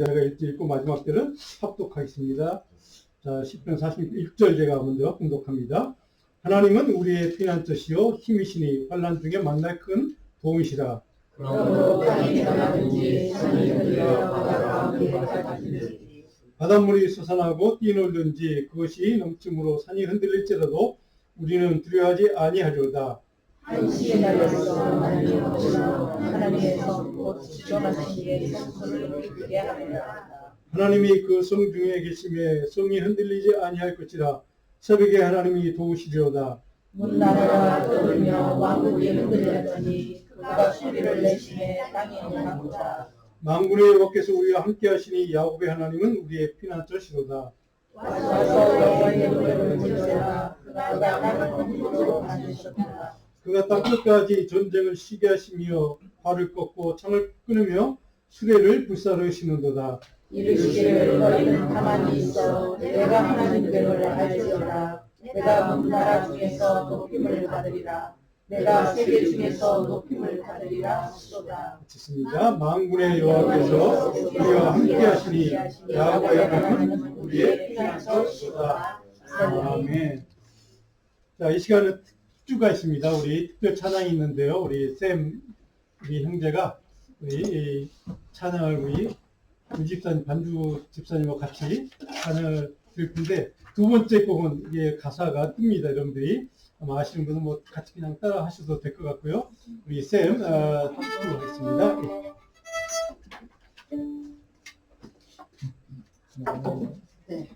제가 읽고 마지막 절은 합독하겠습니다. 자, 시편 41절 제가 먼저 공독합니다. 하나님은 우리의 피난처시요 힘이시니 환난 중에 만날 큰 도움이시라. 바닷물이 솟아나고 뛰놀든지 그것이 넘침으로 산이 흔들릴지라도 우리는 두려워하지 아니하리로다. 한시에 달려서 하나님의 손곧 지존하신 이의 손을 높이게 하리라. 하나님이 그 성 중에 계심에 성이 흔들리지 아니할 것이라. 새벽에 하나님이 도우시리로다. 문나라가 떠들며 왕국이 흔들렸더니 그가 소리를 내심에 땅이 흔들리라. 만군의 여호와께서 우리와 함께 하시니 야곱의 하나님은 우리의 피난처시로다. 와서 여호와의 노래를 부르라. 그가 나를 힘으로 만드셨다. 그가 땅 끝까지 전쟁을 쉬게 하시며 활을 꺾고 창을 끊으며 수레를 불사르시는도다. 이르시기를 너희는 가만히 있어 내가 하나님 되를 알지어다. 내가 문나라 중에서 높임을 받으리라. 내가 세계 중에서 높임을 받으리라 하시도다. 좋습니다. 만군의 여호와께서 우리와 함께 하시니 야곱의 하나님은 우리의 피난처시로다. 아멘. 자, 이 시간은 특주가 있습니다. 우리 특별 찬양이 있는데요. 우리 우리 형제가 우리 찬양을 우리 우집사님, 반주 집사님과 같이 찬양을 드릴 텐데, 두 번째 곡은 이게 가사가 뜹니다. 여러분들이 아마 아시는 분은 뭐 같이 그냥 따라 하셔도 될 것 같고요. 우리 샘 하겠습니다. 네.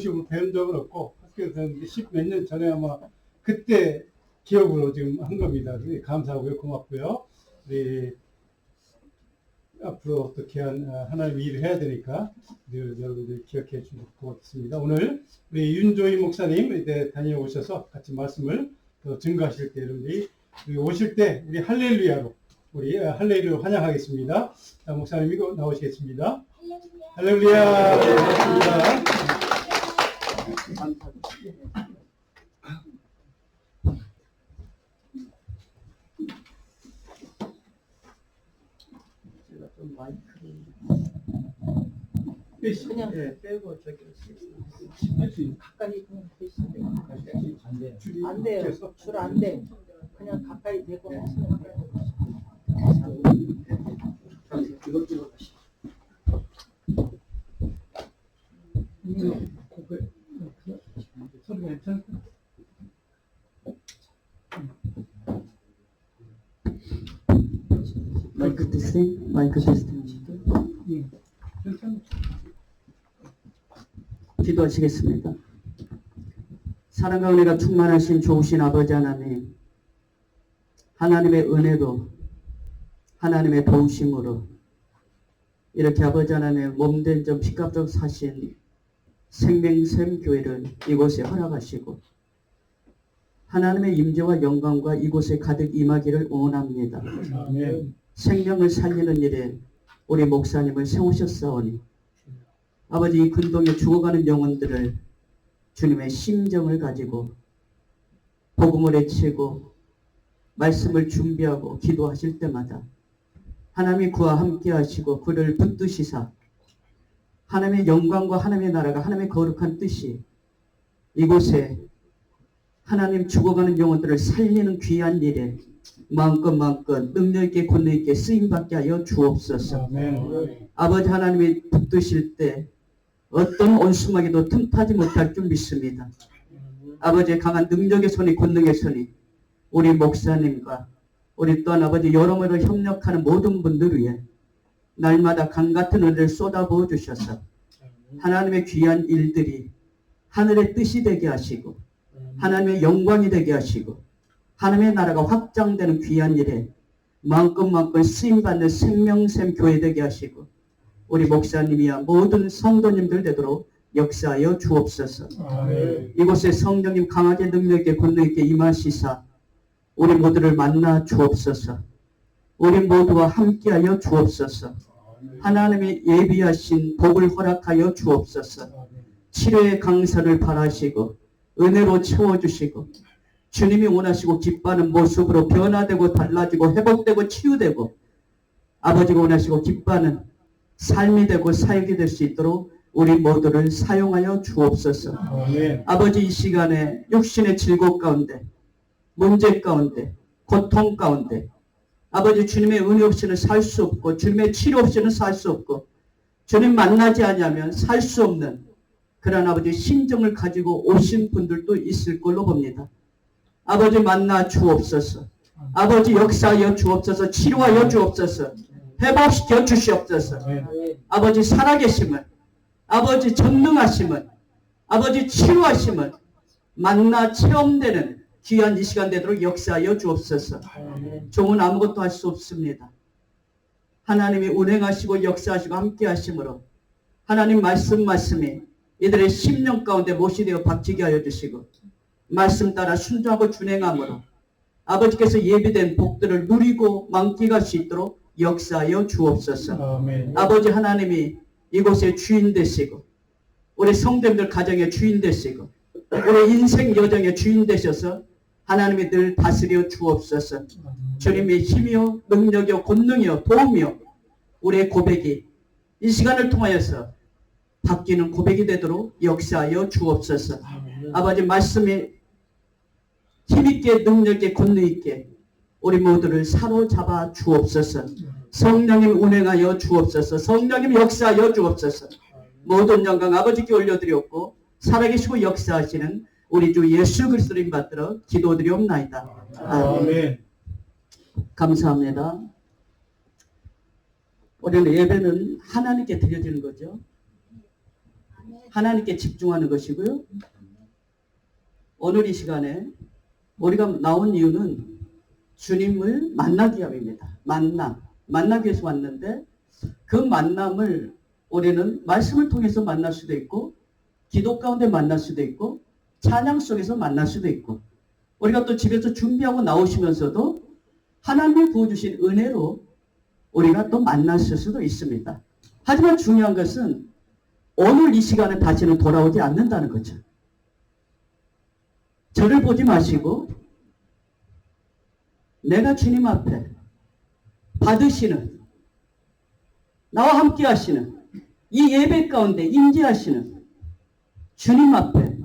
공식으로 배운 적은 없고 학교에서 배웠는데 10몇 년 전에 아마 그때 기억으로 지금 한 겁니다. 감사하고요. 고맙고요. 우리 앞으로 어떻게 하나님 일을 해야 되니까 늘 여러분들 기억해 주시면 고맙습니다. 오늘 우리 윤조희 목사님 이제 다녀오셔서 같이 말씀을 더 증거하실 때 여러분들이 오실 때 우리 할렐루야로 우리 할렐루야 환영하겠습니다. 자, 목사님 이거 나오시겠습니다. 할렐루야. 고맙습니다. 제가 좀 마이크를 그냥 빼고 저기 할수 가까이 그냥 대시면 안 돼요. 돼요. 줄 안 돼. 그냥 가까이 대고 하시면 돼요. 이것 찍어 다시. 소리 괜찮아? 마이크 테스팅? 마이크 테스팅. 괜찮아. 기도하시겠습니다. 사랑과 은혜가 충만하신 좋으신 아버지 하나님, 하나님의 은혜로 하나님의 도우심으로 이렇게 아버지 하나님의 몸된 점 피값적 사신 생명샘 교회를 이곳에 허락하시고 하나님의 임재와 영광과 이곳에 가득 임하기를 원합니다. 아멘. 생명을 살리는 일에 우리 목사님을 세우셨사오니 아버지 이 근동에 죽어가는 영혼들을 주님의 심정을 가지고 복음을 외치고 말씀을 준비하고 기도하실 때마다 하나님이 그와 함께 하시고 그를 붙드시사 하나님의 영광과 하나님의 나라가 하나님의 거룩한 뜻이 이곳에 하나님 죽어가는 영혼들을 살리는 귀한 일에 마음껏 능력 있게 권능 있게 쓰임받게 하여 주옵소서. 아멘. 아버지 하나님이 붙드실 때 어떤 온수마귀도 틈타지 못할 줄 믿습니다. 아버지의 강한 능력의 손이 권능의 손이 우리 목사님과 우리 또한 아버지 여러모로 협력하는 모든 분들 위해 날마다 강같은 은혜를 쏟아부어 주셔서 하나님의 귀한 일들이 하늘의 뜻이 되게 하시고 하나님의 영광이 되게 하시고 하나님의 나라가 확장되는 귀한 일에 마음껏 쓰임받는 생명샘 교회 되게 하시고 우리 목사님이야 모든 성도님들 되도록 역사하여 주옵소서. 아멘. 이곳에 성령님 강하게 능력있게 권능 있게 임하시사 우리 모두를 만나 주옵소서. 우리 모두와 함께하여 주옵소서. 하나님이 예비하신 복을 허락하여 주옵소서. 치료의 강산을 바라시고 은혜로 채워주시고 주님이 원하시고 기뻐하는 모습으로 변화되고 달라지고 회복되고 치유되고 아버지가 원하시고 기뻐하는 삶이 되고 사역이 될 수 있도록 우리 모두를 사용하여 주옵소서. 아멘. 아버지 이 시간에 육신의 질곡 가운데 문제 가운데 고통 가운데 아버지 주님의 은혜 없이는 살 수 없고 주님의 치료 없이는 살 수 없고 주님 만나지 않으면 살 수 없는 그런 아버지 심정을 가지고 오신 분들도 있을 걸로 봅니다. 아버지 만나 주옵소서. 아버지 역사하여 주옵소서. 치료하여 주옵소서. 회복시켜 주시옵소서. 아버지 살아계심을 아버지 전능하심을 아버지 치료하심을 만나 체험되는 귀한 이 시간 되도록 역사하여 주옵소서. 종은 아무것도 할 수 없습니다. 하나님이 운행하시고 역사하시고 함께 하심으로 하나님 말씀이 이들의 심령 가운데 못이 되어 박히게 하여 주시고 말씀 따라 순종하고 준행함으로 아버지께서 예비된 복들을 누리고 만끽할 수 있도록 역사하여 주옵소서. 아멘. 아버지 하나님이 이곳의 주인 되시고 우리 성도님들 가정의 주인 되시고 우리 인생 여정의 주인 되셔서 하나님이 늘 다스려 주옵소서. 주님의 힘이요 능력이요 권능이요 도움이요 우리의 고백이 이 시간을 통하여서 바뀌는 고백이 되도록 역사하여 주옵소서. 아버지 말씀이 힘있게 능력있게 권능있게 우리 모두를 사로잡아 주옵소서. 성령님 운행하여 주옵소서. 성령님 역사하여 주옵소서. 모든 영광 아버지께 올려드렸고 살아계시고 역사하시는 우리 주 예수 그리스도를 받들어 기도드리옵나이다. 아멘. 감사합니다. 우리는 예배는 하나님께 드려지는 거죠. 하나님께 집중하는 것이고요. 오늘 이 시간에 우리가 나온 이유는 주님을 만나기 위함입니다. 만나기 위해서 왔는데 그 만남을 우리는 말씀을 통해서 만날 수도 있고 기도 가운데 만날 수도 있고 찬양 속에서 만날 수도 있고 우리가 또 집에서 준비하고 나오시면서도 하나님이 부어주신 은혜로 우리가 또 만났을 수도 있습니다. 하지만 중요한 것은 오늘 이 시간에 다시는 돌아오지 않는다는 거죠. 저를 보지 마시고 내가 주님 앞에 받으시는 나와 함께 하시는 이 예배 가운데 임재하시는 주님 앞에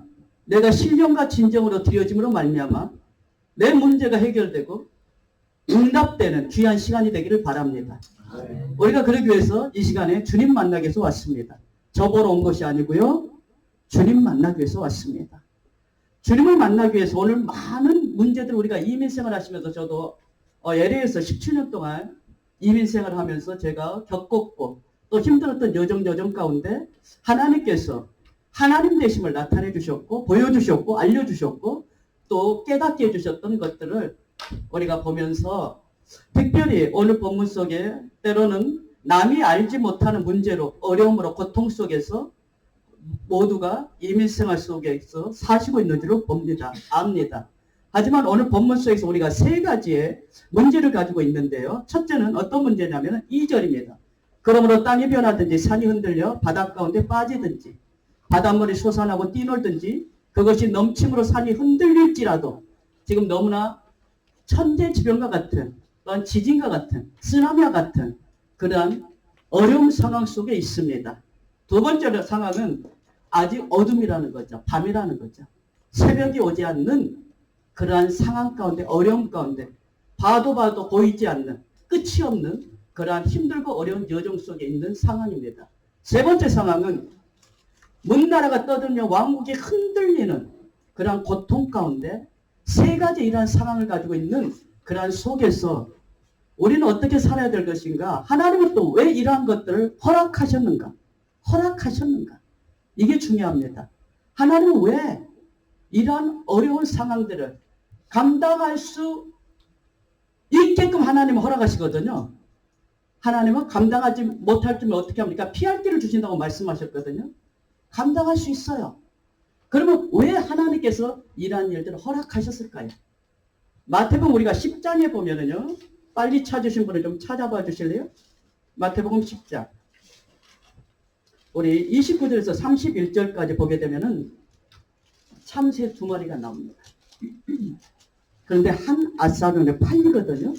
내가 신령과 진정으로 드려짐으로 말미암아 내 문제가 해결되고 응답되는 귀한 시간이 되기를 바랍니다. 우리가 그러기 위해서 이 시간에 주님 만나기 위해서 왔습니다. 저 보러 온 것이 아니고요. 주님 만나기 위해서 왔습니다. 주님을 만나기 위해서 오늘 많은 문제들 우리가 이민생활 하시면서 저도 LA에서 17년 동안 이민생활을 하면서 제가 겪었고 또 힘들었던 여정 가운데 하나님께서 하나님 되심을 나타내 주셨고 보여주셨고 알려주셨고 또 깨닫게 해주셨던 것들을 우리가 보면서 특별히 오늘 본문 속에 때로는 남이 알지 못하는 문제로 어려움으로 고통 속에서 모두가 이민생활 속에서 사시고 있는 줄을 봅니다. 압니다. 하지만 오늘 본문 속에서 우리가 세 가지의 문제를 가지고 있는데요. 첫째는 어떤 문제냐면 2절입니다. 그러므로 땅이 변하든지 산이 흔들려 바닷 가운데 빠지든지 바닷물이 솟아나고 뛰놀든지 그것이 넘침으로 산이 흔들릴지라도 지금 너무나 천재지변과 같은 또한 지진과 같은 쓰나미와 같은 그러한 어려운 상황 속에 있습니다. 두 번째 상황은 아직 어둠이라는 거죠. 밤이라는 거죠. 새벽이 오지 않는 그러한 상황 가운데 어려움 가운데 봐도 보이지 않는 끝이 없는 그러한 힘들고 어려운 여정 속에 있는 상황입니다. 세 번째 상황은 문나라가 떠들며 왕국이 흔들리는 그러한 고통 가운데 세 가지 이러한 상황을 가지고 있는 그러한 속에서 우리는 어떻게 살아야 될 것인가? 하나님은 또 왜 이러한 것들을 허락하셨는가? 이게 중요합니다. 하나님은 왜 이러한 어려운 상황들을 감당할 수 있게끔 하나님은 허락하시거든요. 하나님은 감당하지 못할 줄은 어떻게 합니까? 피할 길을 주신다고 말씀하셨거든요. 감당할 수 있어요. 그러면 왜 하나님께서 이러한 일들을 허락하셨을까요? 마태복음 우리가 10장에 보면은요. 빨리 찾으신 분을 좀 찾아봐 주실래요? 마태복음 10장. 우리 29절에서 31절까지 보게 되면은 참새 2마리가 나옵니다. 그런데 한 아사론에 팔리거든요.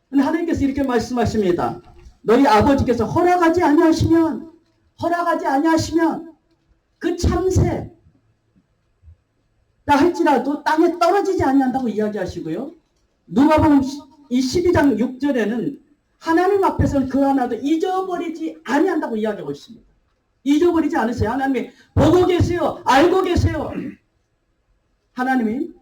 근데 하나님께서 이렇게 말씀하십니다. 너희 아버지께서 허락하지 아니하시면 그 참새 할지라도 땅에 떨어지지 아니한다고 이야기하시고요. 누가복음 12장 6절에는 하나님 앞에서는 그 하나도 잊어버리지 아니한다고 이야기하고 있습니다. 잊어버리지 않으세요. 하나님이 보고 계세요. 알고 계세요. 하나님이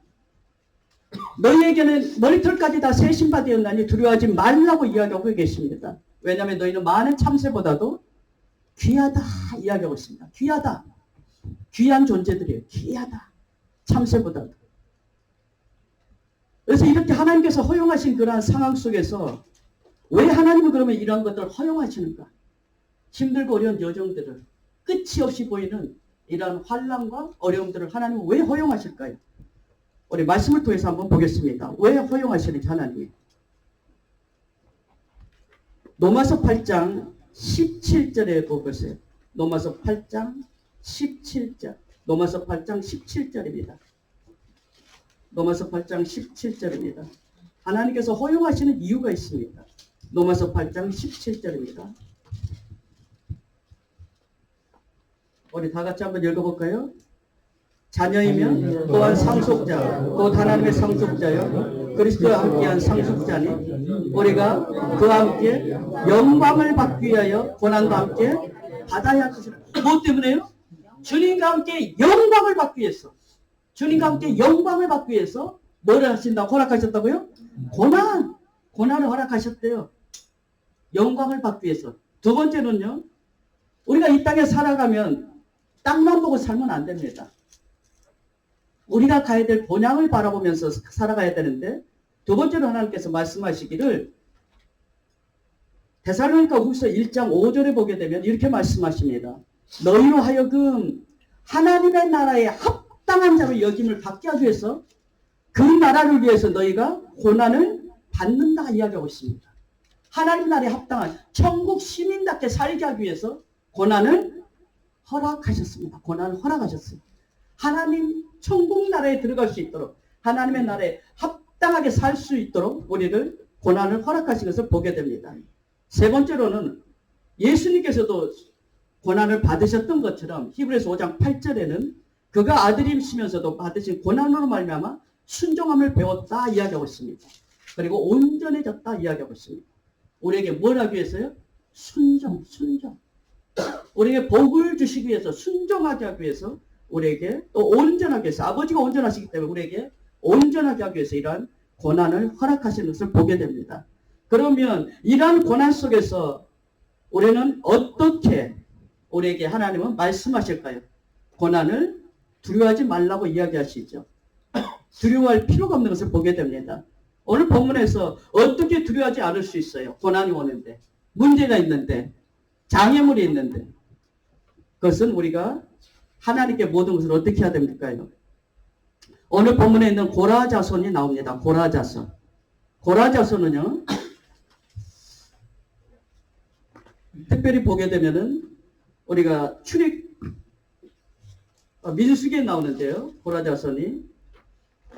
너희에게는 머리털까지 다 새 신바 되었나니 두려워하지 말라고 이야기하고 계십니다. 왜냐하면 너희는 많은 참새보다도 귀하다 이야기하고 있습니다. 귀하다. 귀한 존재들이에요. 귀하다. 참새보다도. 그래서 이렇게 하나님께서 허용하신 그러한 상황 속에서 왜 하나님은 그러면 이러한 것들을 허용하시는가? 힘들고 어려운 여정들을 끝이 없이 보이는 이러한 환난과 어려움들을 하나님은 왜 허용하실까요? 우리 말씀을 통해서 한번 보겠습니다. 왜 허용하시는지 하나님이. 로마서 8장 17절에 보세요. 로마서 8장 17절. 로마서 8장 17절입니다. 로마서 8장 17절입니다. 하나님께서 허용하시는 이유가 있습니다. 로마서 8장 17절입니다. 우리 다 같이 한번 읽어볼까요? 자녀이면 또한 상속자, 곧 하나님의 상속자여 그리스도와 함께한 상속자니 우리가 그와 함께 영광을 받기 위하여 고난도 함께 받아야 할 것이라. 무엇 때문에요? 주님과 함께 영광을 받기 위해서. 주님과 함께 영광을 받기 위해서 뭐를 하신다고 허락하셨다고요? 고난을 허락하셨대요. 영광을 받기 위해서. 두 번째는요. 우리가 이 땅에 살아가면 땅만 보고 살면 안 됩니다. 우리가 가야 될 본향을 바라보면서 살아가야 되는데, 두 번째로 하나님께서 말씀하시기를 데살로니가 후서 1장 5절에 보게 되면 이렇게 말씀하십니다. 너희로 하여금 하나님의 나라에 합당한 자로 여김을 받게 하기 위해서 그 나라를 위해서 너희가 고난을 받는다 이야기하고 있습니다. 하나님 나라에 합당한 천국 시민답게 살게 하기 위해서 고난을 허락하셨습니다. 고난을 허락하셨어요. 하나님 천국 나라에 들어갈 수 있도록, 하나님의 나라에 합당하게 살 수 있도록 우리를 고난을 허락하신 것을 보게 됩니다. 세 번째로는 예수님께서도 고난을 받으셨던 것처럼 히브리서 5장 8절에는 그가 아들이시면서도 받으신 고난으로 말미암아 순종함을 배웠다 이야기하고 있습니다. 그리고 온전해졌다 이야기하고 있습니다. 우리에게 뭘 하기 위해서요? 순종. 우리에게 복을 주시기 위해서, 순종하게 하기 위해서, 우리에게 또 온전하게 해서, 아버지가 온전하시기 때문에 우리에게 온전하게 하기 위해서 이러한 고난을 허락하시는 것을 보게 됩니다. 그러면 이러한 고난 속에서 우리는 어떻게 우리에게 하나님은 말씀하실까요? 고난을 두려워하지 말라고 이야기하시죠. 두려워할 필요가 없는 것을 보게 됩니다. 오늘 본문에서 어떻게 두려워하지 않을 수 있어요? 고난이 오는데, 문제가 있는데, 장애물이 있는데, 그것은 우리가 하나님께 모든 것을 어떻게 해야 됩니까요? 오늘 본문에 있는 고라 자손이 나옵니다. 고라 자손. 고라 자손은요, 특별히 보게 되면은 우리가 민수기에 나오는데요. 고라 자손이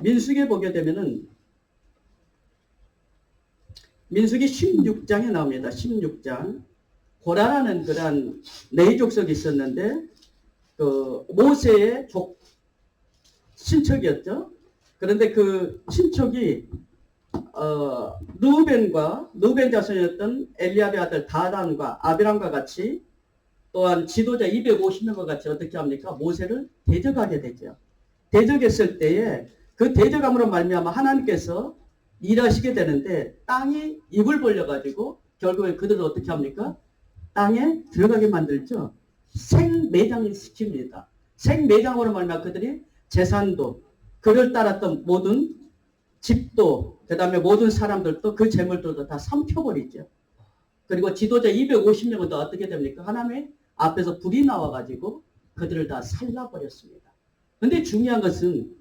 민수기에 보게 되면은 민수기 16장에 나옵니다. 16장. 고라라는 그러한 레위족속이 있었는데 그 모세의 친척이었죠. 그런데 그 친척이 르우벤 자손이었던 엘리압의 아들 다단과 아비람과 같이 또한 지도자 250명과 같이 어떻게 합니까? 모세를 대적하게 되죠. 대적했을 때에 그 대적함으로 말미암아 하나님께서 일하시게 되는데 땅이 입을 벌려가지고 결국에 그들을 어떻게 합니까? 땅에 들어가게 만들죠. 생매장을 시킵니다. 생매장으로 말미암아 그들이 재산도, 그를 따랐던 모든 집도, 그 다음에 모든 사람들도 그 재물들도 다 삼켜버리죠. 그리고 지도자 250명은 또 어떻게 됩니까? 하나님의 앞에서 불이 나와가지고 그들을 다 살라버렸습니다. 근데 중요한 것은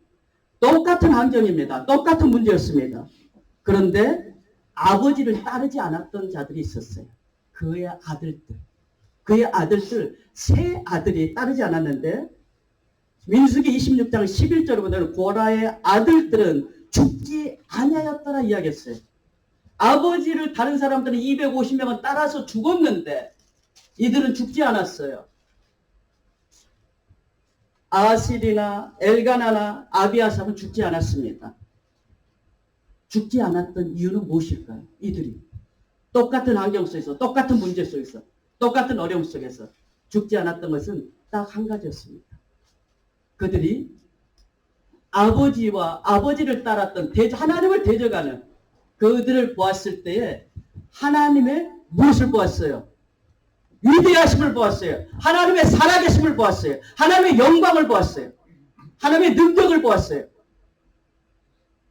똑같은 환경입니다. 똑같은 문제였습니다. 그런데 아버지를 따르지 않았던 자들이 있었어요. 그의 아들들 세 아들이 따르지 않았는데 민수기 26장 11절에 보면 고라의 아들들은 죽지 아니하였더라 이야기했어요. 아버지를 다른 사람들은 250명은 따라서 죽었는데 이들은 죽지 않았어요. 아실이나 엘가나나 아비아삽은 죽지 않았습니다. 죽지 않았던 이유는 무엇일까요? 이들이 똑같은 환경 속에서, 똑같은 문제 속에서, 똑같은 어려움 속에서 죽지 않았던 것은 딱 한 가지였습니다. 그들이 아버지와 아버지를 따랐던 하나님을 대적하는 그들을 보았을 때에 하나님의 무엇을 보았어요? 위대하심을 보았어요. 하나님의 살아계심을 보았어요. 하나님의 영광을 보았어요. 하나님의 능력을 보았어요.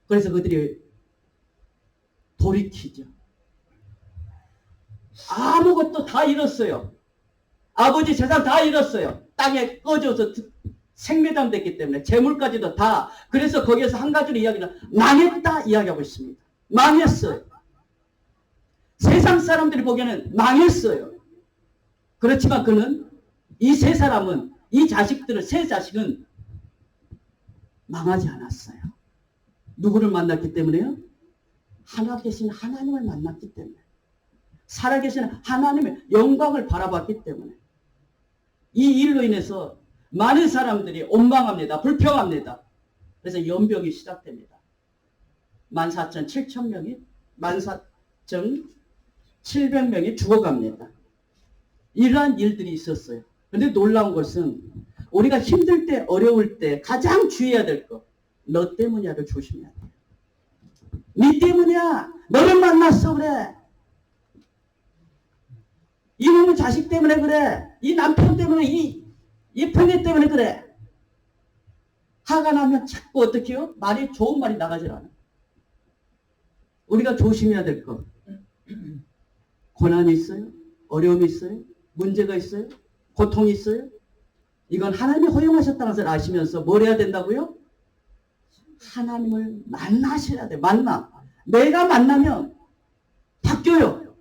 그래서 그들이 돌이키죠. 아무것도 다 잃었어요. 아버지 재산 다 잃었어요. 땅에 꺼져서 생매장 됐기 때문에 재물까지도 다. 그래서 거기에서 한 가지로 이야기는 망했다 이야기하고 있습니다. 망했어요. 세상 사람들이 보기에는 망했어요. 그렇지만 그는 이 세 사람은, 이 자식들은, 세 자식은 망하지 않았어요. 누구를 만났기 때문에요? 하나 계신 하나님을 만났기 때문에, 살아계신 하나님의 영광을 바라봤기 때문에 이 일로 인해서 많은 사람들이 원망합니다. 불평합니다. 그래서 연병이 시작됩니다. 14,700명이 14,700명이 죽어갑니다. 이러한 일들이 있었어요. 그런데 놀라운 것은 우리가 힘들 때, 어려울 때 가장 주의해야 될 것, 너 때문이야를 조심해야 돼요. 네 때문이야. 너를 만났어 그래. 이놈의 자식 때문에 그래. 이 남편 때문에, 이 편애 때문에 그래. 화가 나면 자꾸 어떻게 해요? 말이 좋은 말이 나가질 않아. 우리가 조심해야 될 것. 고난이 있어요? 어려움이 있어요? 문제가 있어요? 고통이 있어요? 이건 하나님이 허용하셨다는 것을 아시면서 뭘 해야 된다고요? 하나님을 만나셔야 돼. 만나. 내가 만나면 바뀌어요.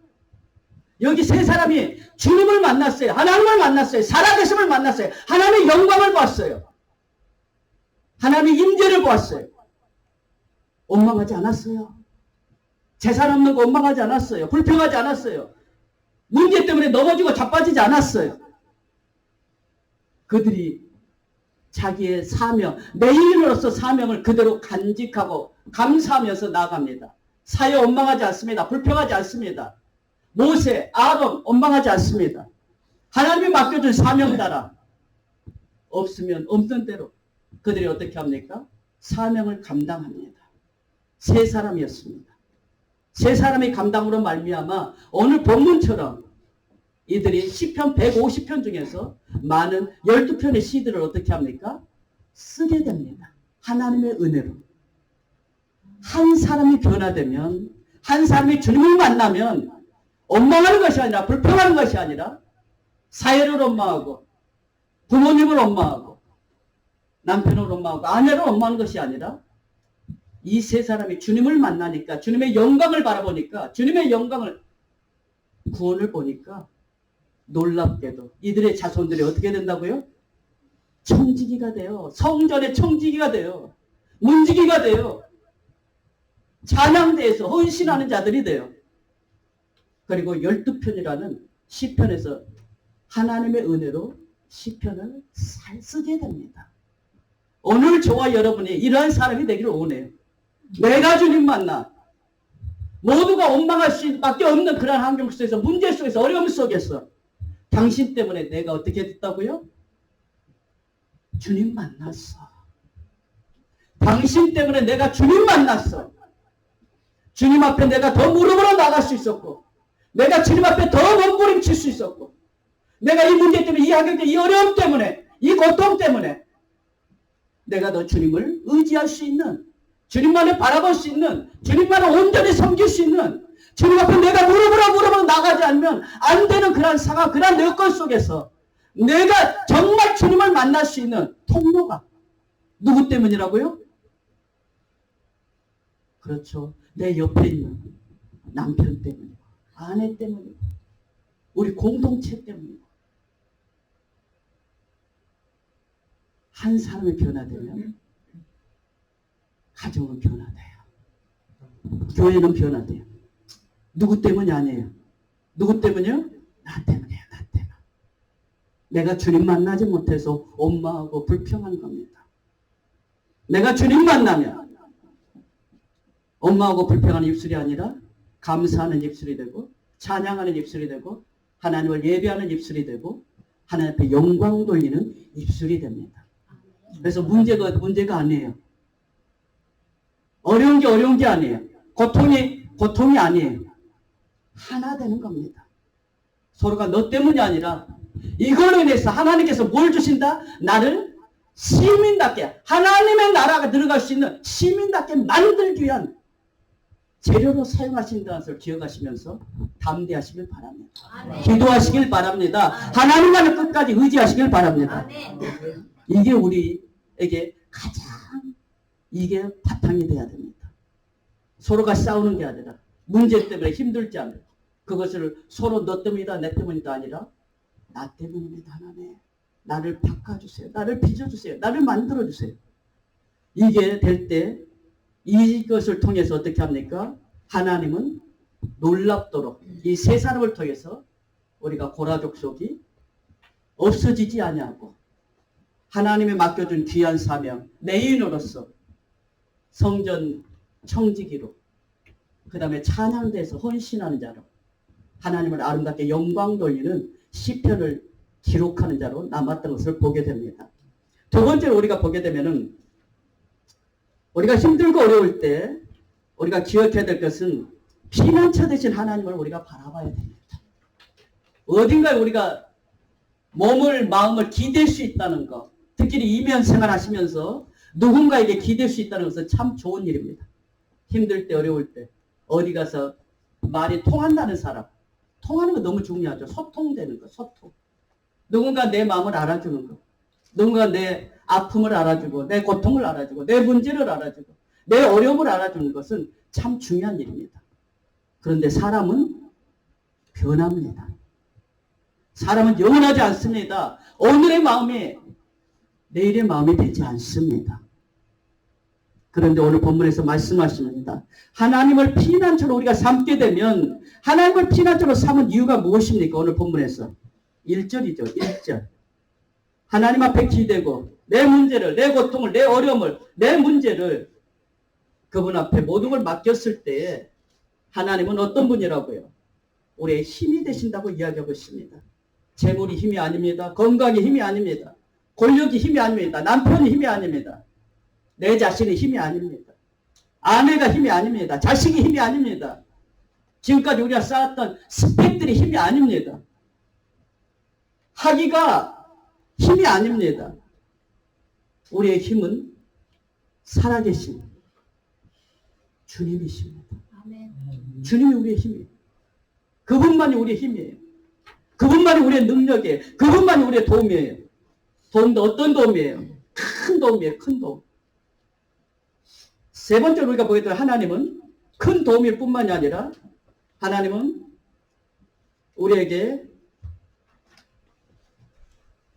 여기 세 사람이 주님을 만났어요. 하나님을 만났어요. 살아계심을 만났어요. 하나님의 영광을 봤어요. 하나님의 임재를 보았어요. 원망하지 않았어요. 재산 없는 거 원망하지 않았어요. 불평하지 않았어요. 문제 때문에 넘어지고 자빠지지 않았어요. 그들이 자기의 사명, 내 인으로서 사명을 그대로 간직하고 감사하면서 나아갑니다. 사회 원망하지 않습니다. 불평하지 않습니다. 모세, 아론 원망하지 않습니다. 하나님이 맡겨준 사명 따라 없으면 없는 대로 그들이 어떻게 합니까? 사명을 감당합니다. 세 사람이었습니다. 세 사람의 감당으로 말미암아 오늘 본문처럼 이들이 시편 150편 중에서 많은 12편의 시들을 어떻게 합니까? 쓰게 됩니다. 하나님의 은혜로. 한 사람이 변화되면, 한 사람이 주님을 만나면 원망하는 것이 아니라, 불평하는 것이 아니라 사회를 원망하고 부모님을 원망하고 남편을 원망하고 아내를 원망하는 것이 아니라 이 세 사람이 주님을 만나니까, 주님의 영광을 바라보니까, 주님의 영광을, 구원을 보니까 놀랍게도 이들의 자손들이 어떻게 된다고요? 청지기가 돼요. 성전의 청지기가 돼요. 문지기가 돼요. 찬양대에서 헌신하는 자들이 돼요. 그리고 12편이라는 시편에서 하나님의 은혜로 시편을 잘 쓰게 됩니다. 오늘 저와 여러분이 이러한 사람이 되기를 원해요. 내가 주님 만나. 모두가 원망할 수밖에 없는 그런 환경 속에서, 문제 속에서, 어려움 속에서 당신 때문에 내가 어떻게 됐다고요? 주님 만났어. 당신 때문에 내가 주님 만났어. 주님 앞에 내가 더 무릎으로 나갈 수 있었고, 내가 주님 앞에 더 몸부림칠 수 있었고, 내가 이 문제 때문에, 이 환경 때문에, 이 어려움 때문에, 이 고통 때문에 내가 더 주님을 의지할 수 있는, 주님만을 바라볼 수 있는, 주님만을 온전히 섬길 수 있는, 주님 앞에 내가 무릎으로 나가지 않으면 안 되는 그러한 상황, 그러한 여건 속에서 내가 정말 주님을 만날 수 있는 통로가 누구 때문이라고요? 그렇죠. 내 옆에 있는 남편 때문이고, 아내 때문이고, 우리 공동체 때문이고. 한 사람이 변화되면 가정은 변화돼요. 교회는 변화돼요. 누구 때문이 아니에요. 누구 때문이요? 나 때문이에요. 나 때문. 내가 주님 만나지 못해서 원망하고 불평한 겁니다. 내가 주님 만나면 원망하고 불평하는 입술이 아니라 감사하는 입술이 되고, 찬양하는 입술이 되고, 하나님을 예배하는 입술이 되고, 하나님 앞에 영광 돌리는 입술이 됩니다. 그래서 문제가 아니에요. 어려운 게 아니에요. 고통이 아니에요. 하나 되는 겁니다. 서로가 너 때문이 아니라 이걸로 인해서 하나님께서 뭘 주신다? 나를 시민답게, 하나님의 나라가 들어갈 수 있는 시민답게 만들기 위한 재료로 사용하신다는 것을 기억하시면서 담대하시길 바랍니다. 아멘. 기도하시길 바랍니다. 하나님만을 끝까지 의지하시길 바랍니다. 아멘. 이게 우리에게 가장 이게 바탕이 돼야 됩니다. 서로가 싸우는 게 아니라, 문제 때문에 힘들지 않아요. 그것을 서로 너 때문이다, 내 때문이다 아니라 나 때문입니다. 하나님, 나를 바꿔주세요. 나를 빚어주세요. 나를 만들어주세요. 이게 될 때 이것을 통해서 어떻게 합니까? 하나님은 놀랍도록 이 세 사람을 통해서 우리가 고라 족속이 없어지지 아니하고, 하나님이 맡겨준 귀한 사명, 내인으로서 성전 청지기로, 그 다음에 찬양대에서 헌신하는 자로, 하나님을 아름답게 영광 돌리는 시편을 기록하는 자로 남았던 것을 보게 됩니다. 두 번째로 우리가 보게 되면은, 우리가 힘들고 어려울 때 우리가 기억해야 될 것은 피난처 되신 하나님을 우리가 바라봐야 됩니다. 어딘가에 우리가 몸을 마음을 기댈 수 있다는 것, 특히 이면 생활하시면서 누군가에게 기댈 수 있다는 것은 참 좋은 일입니다. 힘들 때 어려울 때 어디 가서 말이 통한다는 사람, 통하는 거 너무 중요하죠. 소통되는 거, 소통. 누군가 내 마음을 알아주는 거, 누군가 내 아픔을 알아주고 내 고통을 알아주고 내 문제를 알아주고 내 어려움을 알아주는 것은 참 중요한 일입니다. 그런데 사람은 변합니다. 사람은 영원하지 않습니다. 오늘의 마음이 내일의 마음이 되지 않습니다. 그런데 오늘 본문에서 말씀하십니다. 하나님을 피난처로 우리가 삼게 되면 하나님을 피난처로 삼은 이유가 무엇입니까? 오늘 본문에서 1절이죠. 1절. 하나님 앞에 기대고 내 문제를, 내 고통을, 내 어려움을, 내 문제를 그분 앞에 모든 걸 맡겼을 때에 하나님은 어떤 분이라고요? 우리의 힘이 되신다고 이야기하고 있습니다. 재물이 힘이 아닙니다. 건강이 힘이 아닙니다. 권력이 힘이 아닙니다. 남편이 힘이 아닙니다. 내 자신이 힘이 아닙니다. 아내가 힘이 아닙니다. 자식이 힘이 아닙니다. 지금까지 우리가 쌓았던 스펙들이 힘이 아닙니다. 하기가 힘이 아닙니다. 우리의 힘은 살아계신 주님이십니다. 주님이 우리의 힘이에요. 그분만이 우리의 힘이에요. 그분만이 우리의 능력이에요. 그분만이 우리의 도움이에요. 도움도 어떤 도움이에요? 큰 도움이에요. 큰 도움. 세 번째로 우리가 보게 될 하나님은 큰 도움일 뿐만이 아니라 하나님은 우리에게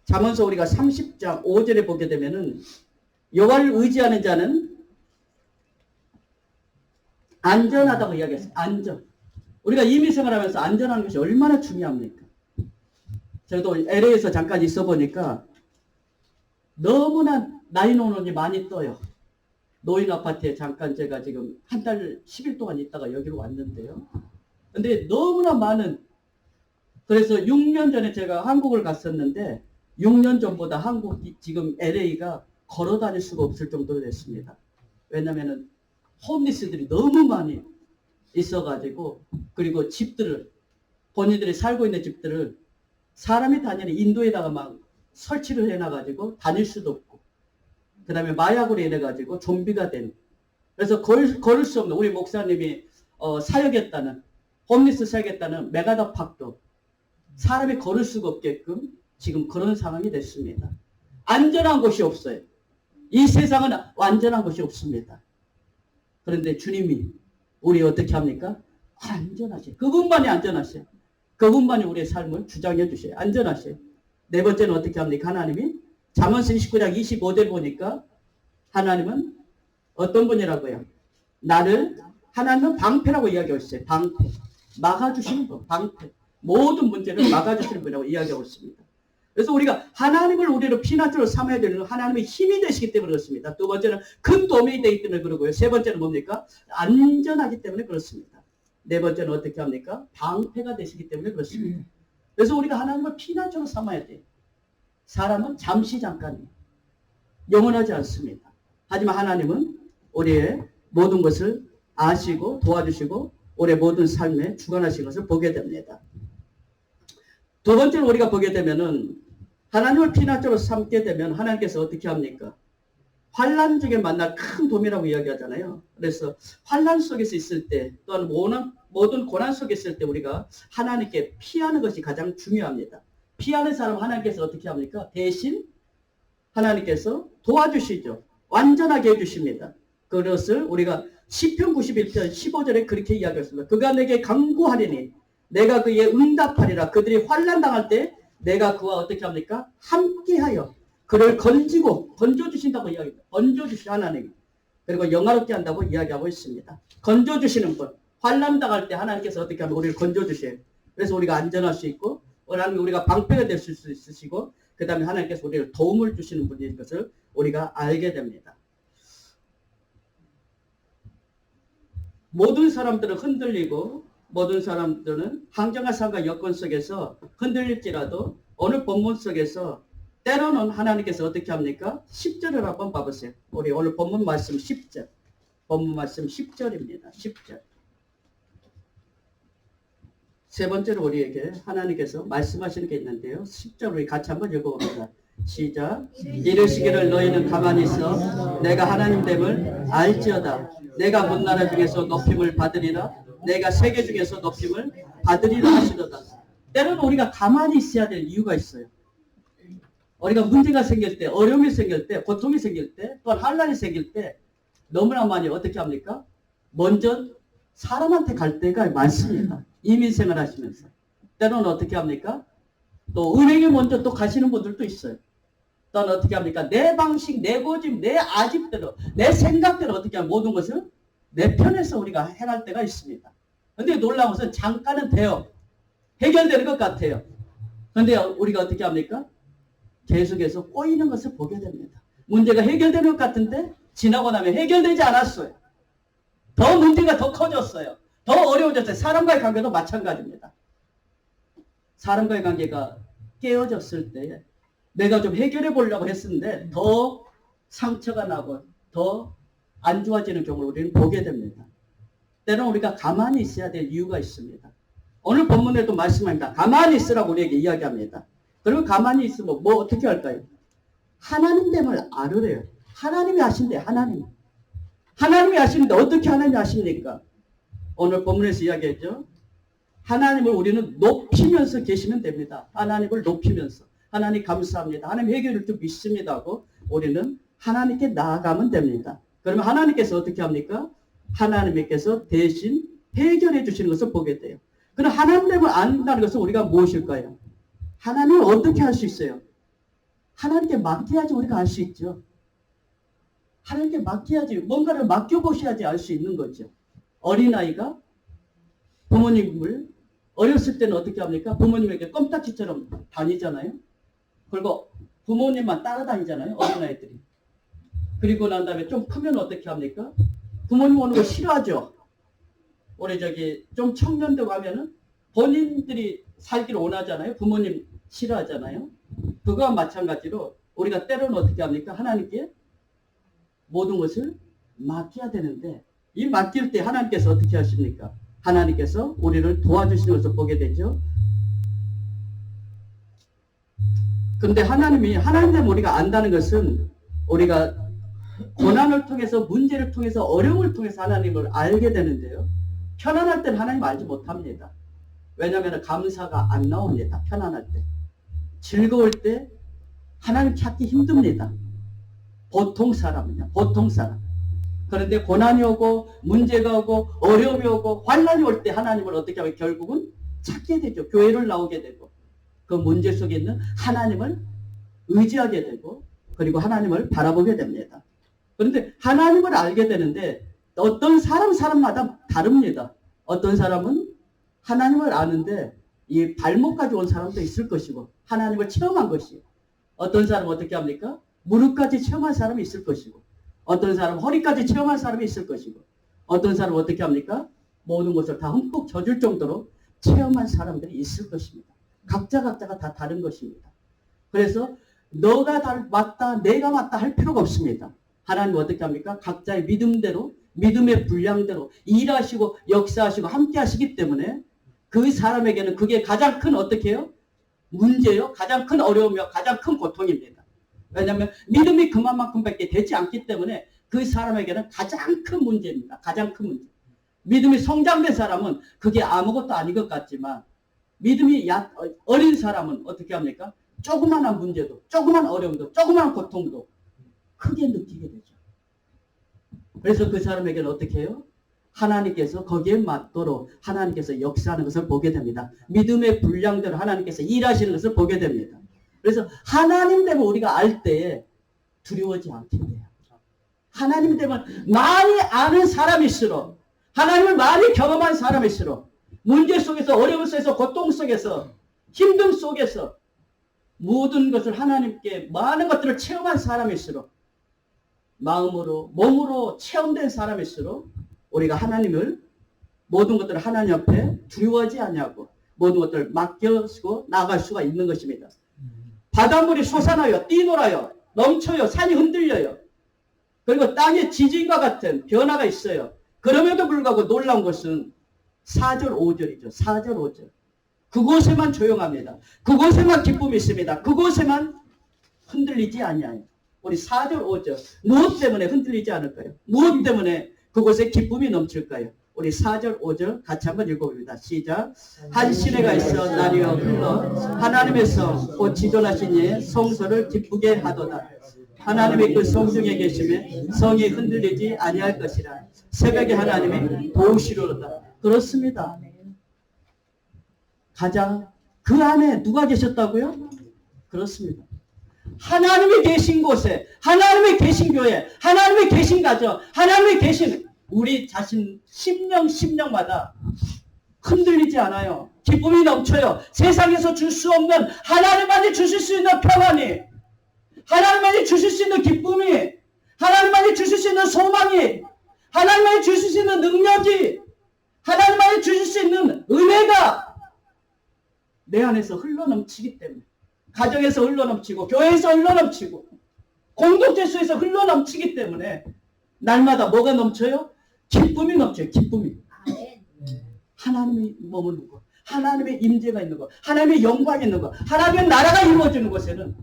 잠언서 우리가 30장 5절에 보게 되면은 여호와를 의지하는 자는 안전하다고 이야기했어요. 안전. 우리가 이민 생활하면서 안전하는 것이 얼마나 중요합니까? 저도 LA에서 잠깐 있어 보니까 너무나 나이 노는이 많이 떠요. 노인 아파트에 잠깐 제가 지금 한 달 10일 동안 있다가 여기로 왔는데요. 근데 너무나 많은, 그래서 6년 전에 제가 한국을 갔었는데 6년 전보다 한국 지금 LA가 걸어 다닐 수가 없을 정도로 됐습니다. 왜냐면은 홈리스들이 너무 많이 있어가지고, 그리고 집들을, 본인들이 살고 있는 집들을 사람이 다니는 인도에다가 막 설치를 해놔가지고 다닐 수도 없고, 그 다음에 마약으로 인해가지고 좀비가 된, 그래서 걸을 수 없는, 우리 목사님이 사역했다는, 홈리스 사역했다는 메가더 팍도 사람이 걸을 수가 없게끔 지금 그런 상황이 됐습니다. 안전한 곳이 없어요. 이 세상은 완전한 곳이 없습니다. 그런데 주님이 우리 어떻게 합니까? 안전하세요. 그분만이 안전하세요. 그분만이 우리의 삶을 주장해 주세요. 안전하세요. 네 번째는 어떻게 합니까? 하나님이 잠언서 29장 25절 보니까 하나님은 어떤 분이라고요? 나를, 하나님은 방패라고 이야기하고 있어요. 방패. 막아주시는 분. 방패. 모든 문제를 막아주시는 분이라고 이야기하고 있습니다. 그래서 우리가 하나님을 우리로 피난처로 삼아야 되는 하나님의 힘이 되시기 때문에 그렇습니다. 두 번째는 큰 도움이 되기 때문에 그러고요. 세 번째는 뭡니까? 안전하기 때문에 그렇습니다. 네 번째는 어떻게 합니까? 방패가 되시기 때문에 그렇습니다. 그래서 우리가 하나님을 피난처로 삼아야 돼요. 사람은 잠시 잠깐이에요. 영원하지 않습니다. 하지만 하나님은 우리의 모든 것을 아시고 도와주시고 우리의 모든 삶에 주관하신 것을 보게 됩니다. 두 번째로 우리가 보게 되면은 하나님을 피난처로 삼게 되면 하나님께서 어떻게 합니까? 환난 중에 만날 큰 도움이라고 이야기하잖아요. 그래서 환난 속에서 있을 때, 또한 모든 고난 속에 있을 때 우리가 하나님께 피하는 것이 가장 중요합니다. 피하는 사람 하나님께서 어떻게 합니까? 대신 하나님께서 도와주시죠. 완전하게 해주십니다. 그것을 우리가 시편 91편 15절에 그렇게 이야기했습니다. 그가 내게 간구하리니 내가 그에 응답하리라. 그들이 환난 당할 때 내가 그와 어떻게 합니까? 함께하여 그를 건져주신다고 이야기합니다. 건져주신 하나님. 그리고 영화롭게 한다고 이야기하고 있습니다. 건져주시는 분. 환난 당할 때 하나님께서 어떻게 하면 우리를 건져주셔요. 그래서 우리가 안전할 수 있고, 하나님 우리가 방패가 될 수 있으시고, 그 다음에 하나님께서 우리를 도움을 주시는 분인 것을 우리가 알게 됩니다. 모든 사람들은 흔들리고, 모든 사람들은 항정한 상과 여건 속에서 흔들릴지라도 오늘 본문 속에서 때로는 하나님께서 어떻게 합니까? 10절을 한번 봐보세요. 우리 오늘 본문 말씀 10절. 본문 말씀 10절입니다. 10절. 세 번째로 우리에게 하나님께서 말씀하시는 게 있는데요. 10절 우리 같이 한번 읽어봅니다. 시작. 이르시기를 너희는 가만히 있어 내가 하나님 됨을 알지어다. 내가 문 나라 중에서 높임을 받으리라. 내가 세계 중에서 높임을 받으리라 하시도다. 때로는 우리가 가만히 있어야 될 이유가 있어요. 우리가 문제가 생길 때, 어려움이 생길 때, 고통이 생길 때, 또한 환난이 생길 때 너무나 많이 어떻게 합니까? 먼저 사람한테 갈 때가 많습니다. 이민생활 하시면서. 때로는 어떻게 합니까? 또 은행에 먼저 또 가시는 분들도 있어요. 또는 어떻게 합니까? 내 방식, 내 고집, 내 아집대로, 내 생각대로 어떻게 하면 모든 것을 내 편에서 우리가 해갈 때가 있습니다. 근데 놀라운 것은 잠깐은 돼요. 해결되는 것 같아요. 근데 우리가 어떻게 합니까? 계속해서 꼬이는 것을 보게 됩니다. 문제가 해결되는 것 같은데 지나고 나면 해결되지 않았어요. 더 문제가 더 커졌어요. 더 어려워졌어요. 사람과의 관계도 마찬가지입니다. 사람과의 관계가 깨어졌을 때 내가 좀 해결해 보려고 했는데 더 상처가 나고 더 안 좋아지는 경우를 우리는 보게 됩니다. 때로는 우리가 가만히 있어야 될 이유가 있습니다. 오늘 본문에도 말씀합니다. 가만히 있으라고 우리에게 이야기합니다. 그리고 가만히 있으면 뭐 어떻게 할까요? 하나님 됨을 알으래요. 하나님이 하신대. 하나님이 하시는데 어떻게 하나님이 하십니까? 오늘 본문에서 이야기했죠. 하나님을 우리는 높이면서 계시면 됩니다. 하나님을 높이면서. 하나님 감사합니다. 하나님 해결을 좀 믿습니다 하고 우리는 하나님께 나아가면 됩니다. 그러면 하나님께서 어떻게 합니까? 하나님께서 대신 해결해 주시는 것을 보게 돼요. 그럼 하나님을 안다는 것은 우리가 무엇일까요? 하나님을 어떻게 할 수 있어요? 하나님께 맡겨야지 우리가 알 수 있죠. 하나님께 맡겨야지, 뭔가를 맡겨보셔야지 알 수 있는 거죠. 어린아이가 부모님을 어렸을 때는 어떻게 합니까? 부모님에게 껌딱지처럼 다니잖아요. 그리고 부모님만 따라다니잖아요. 어린아이들이. 그리고 난 다음에 좀 크면 어떻게 합니까? 부모님 오는 거 싫어하죠. 우리 좀 청년되고 하면은 본인들이 살기를 원하잖아요. 부모님 싫어하잖아요. 그거와 마찬가지로 우리가 때로는 어떻게 합니까? 하나님께 모든 것을 맡겨야 되는데 이 맡길 때 하나님께서 어떻게 하십니까? 하나님께서 우리를 도와주시는 것을 보게 되죠. 그런데 하나님 되면 우리가 안다는 것은 우리가 고난을 통해서 문제를 통해서 어려움을 통해서 하나님을 알게 되는데요. 편안할 때는 하나님 알지 못합니다. 왜냐하면 감사가 안 나옵니다. 편안할 때. 즐거울 때 하나님 찾기 힘듭니다. 보통 사람은요. 보통 사람. 그런데 고난이 오고 문제가 오고 어려움이 오고 환난이 올 때 하나님을 어떻게 하면 결국은 찾게 되죠. 교회를 나오게 되고 그 문제 속에 있는 하나님을 의지하게 되고 그리고 하나님을 바라보게 됩니다. 그런데 하나님을 알게 되는데 어떤 사람마다 다릅니다. 어떤 사람은 하나님을 아는데 이 발목까지 온 사람도 있을 것이고 하나님을 체험한 것이요. 어떤 사람은 어떻게 합니까? 무릎까지 체험한 사람이 있을 것이고 어떤 사람은 허리까지 체험한 사람이 있을 것이고 어떤 사람은 어떻게 합니까? 모든 것을 다 흠뻑 젖을 정도로 체험한 사람들이 있을 것입니다. 각자가 다 다른 것입니다. 그래서 너가 맞다 내가 맞다 할 필요가 없습니다. 하나님은 어떻게 합니까? 각자의 믿음대로 믿음의 분량대로 일하시고 역사하시고 함께 하시기 때문에 그 사람에게는 그게 가장 큰 어떻게 해요? 문제요. 가장 큰 어려움이요. 가장 큰 고통입니다. 왜냐하면 믿음이 그만큼밖에 되지 않기 때문에 그 사람에게는 가장 큰 문제입니다. 가장 큰 문제. 믿음이 성장된 사람은 그게 아무것도 아닌 것 같지만 믿음이 어린 사람은 어떻게 합니까? 조그마한 문제도 조그만 어려움도 조그마한 고통도 크게 느끼게 되죠. 그래서 그 사람에게는 어떻게 해요? 하나님께서 거기에 맞도록 하나님께서 역사하는 것을 보게 됩니다. 믿음의 분량대로 하나님께서 일하시는 것을 보게 됩니다. 그래서 하나님 되면 우리가 알 때에 두려워하지 않게 돼요. 하나님 되면 많이 아는 사람일수록 하나님을 많이 경험한 사람일수록 문제 속에서 어려움 속에서 고통 속에서 힘듦 속에서 모든 것을 하나님께 많은 것들을 체험한 사람일수록 마음으로 몸으로 체험된 사람일수록 우리가 하나님을 모든 것들을 하나님 앞에 두려워하지 않냐고 모든 것들을 맡겨주고 나갈 수가 있는 것입니다. 바닷물이 솟아나요. 뛰놀아요. 넘쳐요. 산이 흔들려요. 그리고 땅에 지진과 같은 변화가 있어요. 그럼에도 불구하고 놀라운 것은 4절 5절이죠. 4절 5절. 그곳에만 조용합니다. 그곳에만 기쁨이 있습니다. 그곳에만 흔들리지 아니하요. 우리 4절 5절 무엇 때문에 흔들리지 않을까요? 무엇 때문에 그곳에 기쁨이 넘칠까요? 우리 4절 5절 같이 한번 읽어봅니다. 시작. 한 시내가 있어 나뉘어 흘러 하나님에서 곧 지존하신 이의 성소를 기쁘게 하도다. 하나님의 그 성중에 계시면 성이 흔들리지 아니할 것이라. 새벽에 하나님이 도우시리로다. 그렇습니다. 가자. 그 안에 누가 계셨다고요? 그렇습니다. 하나님이 계신 곳에, 하나님이 계신 교회, 하나님이 계신 가정, 하나님이 계신 우리 자신 심령마다 흔들리지 않아요. 기쁨이 넘쳐요. 세상에서 줄 수 없는 하나님만이 주실 수 있는 평안이, 하나님만이 주실 수 있는 기쁨이, 하나님만이 주실 수 있는 소망이, 하나님만이 주실 수 있는 능력이, 하나님만이 주실 수 있는 은혜가 내 안에서 흘러넘치기 때문에, 가정에서 흘러넘치고 교회에서 흘러넘치고 공동체 속에서 흘러넘치기 때문에 날마다 뭐가 넘쳐요? 기쁨이 넘쳐요. 기쁨이. 하나님이 머무는 것, 하나님의 임재가 있는 것, 하나님의 영광이 있는 것, 하나님의 나라가 이루어지는 곳에는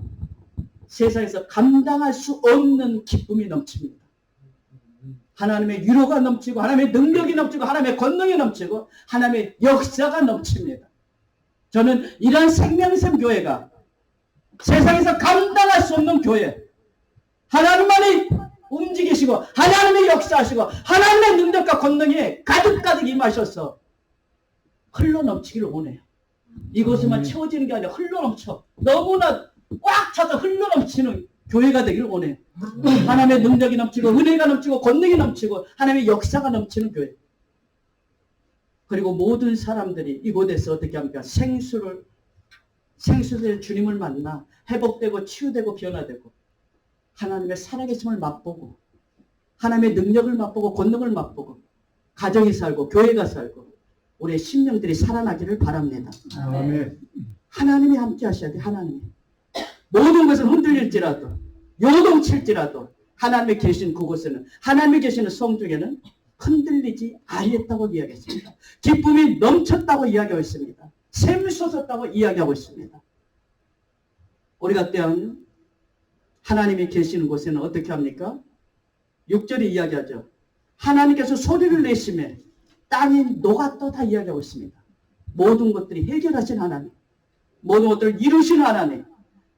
세상에서 감당할 수 없는 기쁨이 넘칩니다. 하나님의 위로가 넘치고 하나님의 능력이 넘치고 하나님의 권능이 넘치고 하나님의 역사가 넘칩니다. 저는 이러한 생명샘 교회가 세상에서 감당할 수 없는 교회, 하나님만이 움직이시고 하나님의 역사하시고 하나님의 능력과 권능이 가득가득 임하셔서 흘러넘치기를 원해요. 이곳에만 채워지는 게 아니라 흘러넘쳐 너무나 꽉 차서 흘러넘치는 교회가 되기를 원해요. 하나님의 능력이 넘치고 은혜가 넘치고 권능이 넘치고 하나님의 역사가 넘치는 교회. 그리고 모든 사람들이 이곳에서 어떻게 합니까? 생수될 주님을 만나 회복되고 치유되고 변화되고 하나님의 살아계심을 맛보고 하나님의 능력을 맛보고 권능을 맛보고 가정이 살고 교회가 살고 우리의 심령들이 살아나기를 바랍니다. 아멘. 하나님이 함께 하셔야 돼. 하나님이. 모든 것은 흔들릴지라도 요동칠지라도 하나님이 계신 그곳에는 하나님이 계시는 성중에는 흔들리지 아니했다고 이야기했습니다. 기쁨이 넘쳤다고 이야기하고 있습니다. 샘이 솟았다고 이야기하고 있습니다. 우리가 때한 하나님이 계시는 곳에는 어떻게 합니까? 6절이 이야기하죠. 하나님께서 소리를 내시매 땅이 녹았다 이야기하고 있습니다. 모든 것들이 해결하신 하나님, 모든 것들을 이루신 하나님,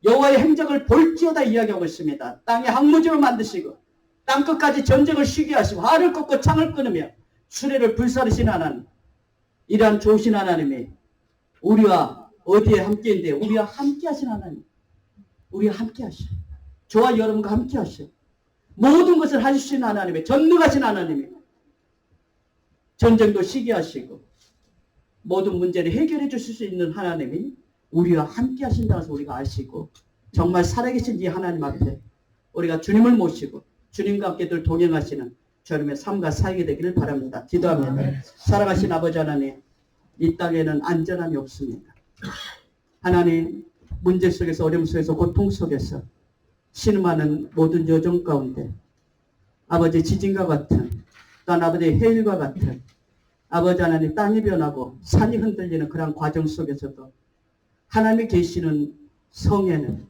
여호와의 행적을 볼지어다 이야기하고 있습니다. 땅에 항무지로 만드시고 땅끝까지 전쟁을 쉬게 하시고 활을 꺾고 창을 끊으며 수레를 불사르신 하나님, 이러한 좋으신 하나님이 우리와 어디에 함께 있는데 우리와 함께 하신 하나님, 우리와 함께 하셔. 저와 여러분과 함께 하셔. 모든 것을 하실 수 있는 하나님의 전능하신 하나님이 전쟁도 쉬게 하시고 모든 문제를 해결해 주실 수 있는 하나님이 우리와 함께 하신다는 것을 우리가 아시고 정말 살아계신 이 하나님 앞에 우리가 주님을 모시고 주님과 함께 늘 동행하시는 주님의 삶과 살게 되기를 바랍니다. 기도합니다. 사랑하신 아버지 하나님, 이 땅에는 안전함이 없습니다. 하나님, 문제 속에서 어려움 속에서 고통 속에서 신음하는 모든 여정 가운데 아버지 지진과 같은 또한 아버지 해일과 같은 아버지 하나님 땅이 변하고 산이 흔들리는 그런 과정 속에서도 하나님이 계시는 성에는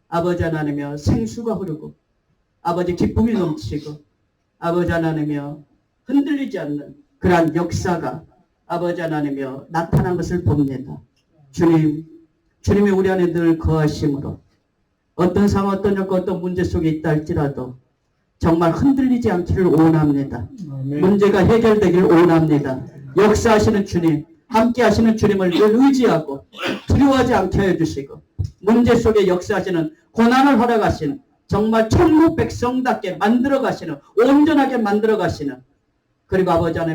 아버지 하나님이여 생수가 흐르고 아버지 기쁨이 넘치고 아버지 하나님이여 흔들리지 않는 그러한 역사가 아버지 하나님이여 나타난 것을 봅니다. 주님이 우리 안에 늘 거하심으로 어떤 상황, 어떤 여건, 어떤 문제 속에 있다 할지라도 정말 흔들리지 않기를 원합니다. 아멘. 문제가 해결되기를 원합니다. 역사하시는 주님, 함께 하시는 주님을 늘 의지하고 두려워하지 않게 해주시고 문제 속에 역사하시는 고난을 허락하시는 정말 천국 백성답게 만들어 가시는 온전하게 만들어 가시는 그리고 아버지 하나님